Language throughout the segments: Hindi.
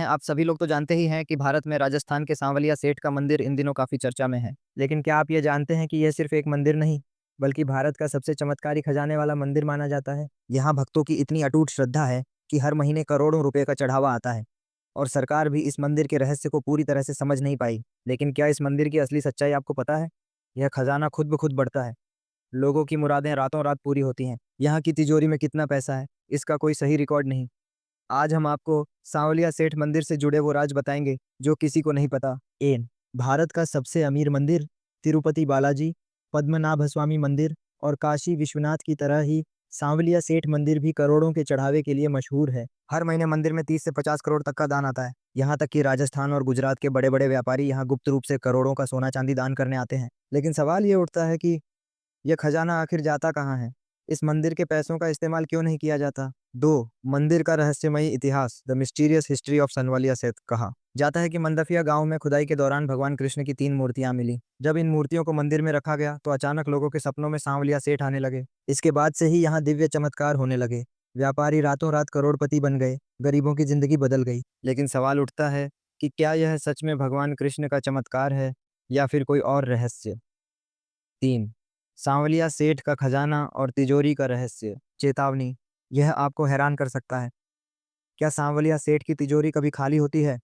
आप सभी लोग तो जानते ही हैं कि भारत में राजस्थान के सांवलिया सेठ का मंदिर इन दिनों काफी चर्चा में है। लेकिन क्या आप ये जानते हैं कि यह सिर्फ एक मंदिर नहीं, बल्कि भारत का सबसे चमत्कारी खजाने वाला मंदिर माना जाता है। यहाँ भक्तों की इतनी अटूट श्रद्धा है कि हर महीने करोड़ों रुपए का चढ़ावा आता है। और सरकार भी इस मंदिर के रहस्य को पूरी तरह से समझ नहीं पाई। लेकिन क्या इस मंदिर की असली सच्चाई आपको पता है? यह खजाना खुद ब खुद बढ़ता है। लोगों की मुरादें रातों रात पूरी होती हैं। यहाँ की तिजोरी में कितना पैसा है, इसका कोई सही रिकॉर्ड नहीं। आज हम आपको सांवलिया सेठ मंदिर से जुड़े वो राज बताएंगे जो किसी को नहीं पता। एन भारत का सबसे अमीर मंदिर तिरुपति बालाजी, पद्मनाभ स्वामी मंदिर और काशी विश्वनाथ की तरह ही सांवलिया सेठ मंदिर भी करोड़ों के चढ़ावे के लिए मशहूर है। हर महीने मंदिर में 30 से 50 करोड़ तक का दान आता है। यहाँ तक कि राजस्थान और गुजरात के बड़े बड़े व्यापारी यहाँ गुप्त रूप से करोड़ों का सोना चांदी दान करने आते हैं। लेकिन सवाल ये उठता है कि यह खजाना आखिर जाता कहाँ है? इस मंदिर के पैसों का इस्तेमाल क्यों नहीं किया जाता? 2 मंदिर का रहस्यमयी इतिहास, द मिस्टीरियस हिस्ट्री ऑफ सनवालिया सेठ। कहा जाता है कि मंदफिया गांव में खुदाई के दौरान भगवान कृष्ण की 3 मूर्तियां मिली। जब इन मूर्तियों को मंदिर में रखा गया तो अचानक लोगों के सपनों में सांवलिया सेठ आने लगे। इसके बाद से ही यहाँ दिव्य चमत्कार होने लगे। व्यापारी रातों रात करोड़पति बन गए, गरीबों की जिंदगी बदल गई। लेकिन सवाल उठता है कि क्या यह सच में भगवान कृष्ण का चमत्कार है या फिर कोई और रहस्य? 3 सांवलिया सेठ का खजाना और तिजोरी का रहस्य। चेतावनी, यह आपको हैरान कर सकता है। क्या सांवलिया सेठ की तिजोरी कभी खाली होती है?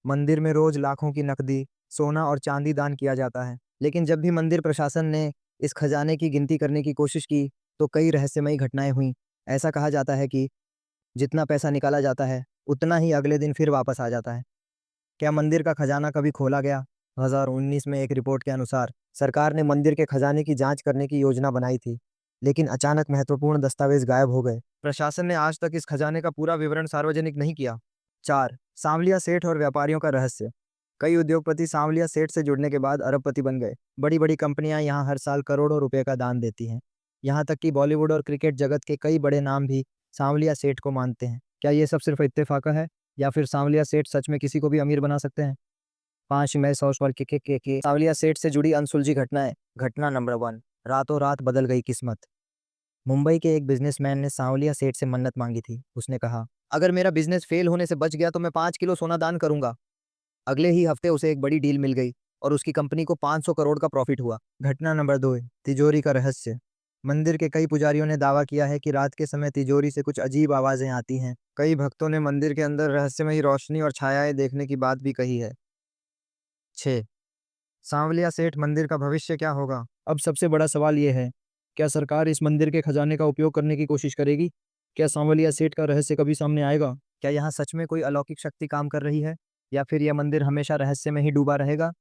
मंदिर में रोज लाखों की नकदी, सोना और चांदी दान किया जाता है। लेकिन जब भी मंदिर प्रशासन ने इस खजाने की गिनती करने की कोशिश की तो कई रहस्यमयी घटनाएं हुई। ऐसा कहा जाता है कि जितना पैसा निकाला जाता है उतना ही अगले दिन फिर वापस आ जाता है। क्या मंदिर का खजाना कभी खोला गया? 2019 में एक रिपोर्ट के अनुसार सरकार ने मंदिर के खजाने की जांच करने की योजना बनाई थी, लेकिन अचानक महत्वपूर्ण दस्तावेज गायब हो गए। प्रशासन ने आज तक इस खजाने का पूरा विवरण सार्वजनिक नहीं किया। 4 सांवलिया सेठ और व्यापारियों का रहस्य। कई उद्योगपति सांवलिया सेठ से जुड़ने के बाद अरबपति बन गए। बड़ी बड़ी कंपनियां यहाँ हर साल करोड़ों रुपए का दान देती हैं। यहाँ तक कि बॉलीवुड और क्रिकेट जगत के कई बड़े नाम भी सांवलिया सेठ को मानते हैं। क्या ये सब सिर्फ इत्तेफाका है या फिर सांवलिया सेठ सच में किसी को भी अमीर बना सकते हैं? 5 मई 100 सवाल के सांवलिया सेठ से जुड़ी अनसुलझी घटनाएं। घटना नंबर 1, रातों रात बदल गई किस्मत। मुंबई के एक बिजनेसमैन ने सांवलिया सेठ से मन्नत मांगी थी। उसने कहा, अगर मेरा बिजनेस फेल होने से बच गया तो मैं 5 किलो सोना दान करूंगा। अगले ही हफ्ते उसे एक बड़ी डील मिल गई और उसकी कंपनी को 500 करोड़ का प्रॉफिट हुआ। घटना नंबर 2, तिजोरी का रहस्य। मंदिर के कई पुजारियों ने दावा किया है कि रात के समय तिजोरी से कुछ अजीब आवाजें आती हैं। कई भक्तों ने मंदिर के अंदर रहस्यमयी रोशनी और छायाएं देखने की बात भी कही है। 6 सांवलिया सेठ मंदिर का भविष्य क्या होगा? अब सबसे बड़ा सवाल यह है, क्या सरकार इस मंदिर के खजाने का उपयोग करने की कोशिश करेगी? क्या सांवलिया सेठ का रहस्य कभी सामने आएगा? क्या यहाँ सच में कोई अलौकिक शक्ति काम कर रही है या फिर यह मंदिर हमेशा रहस्य में ही डूबा रहेगा?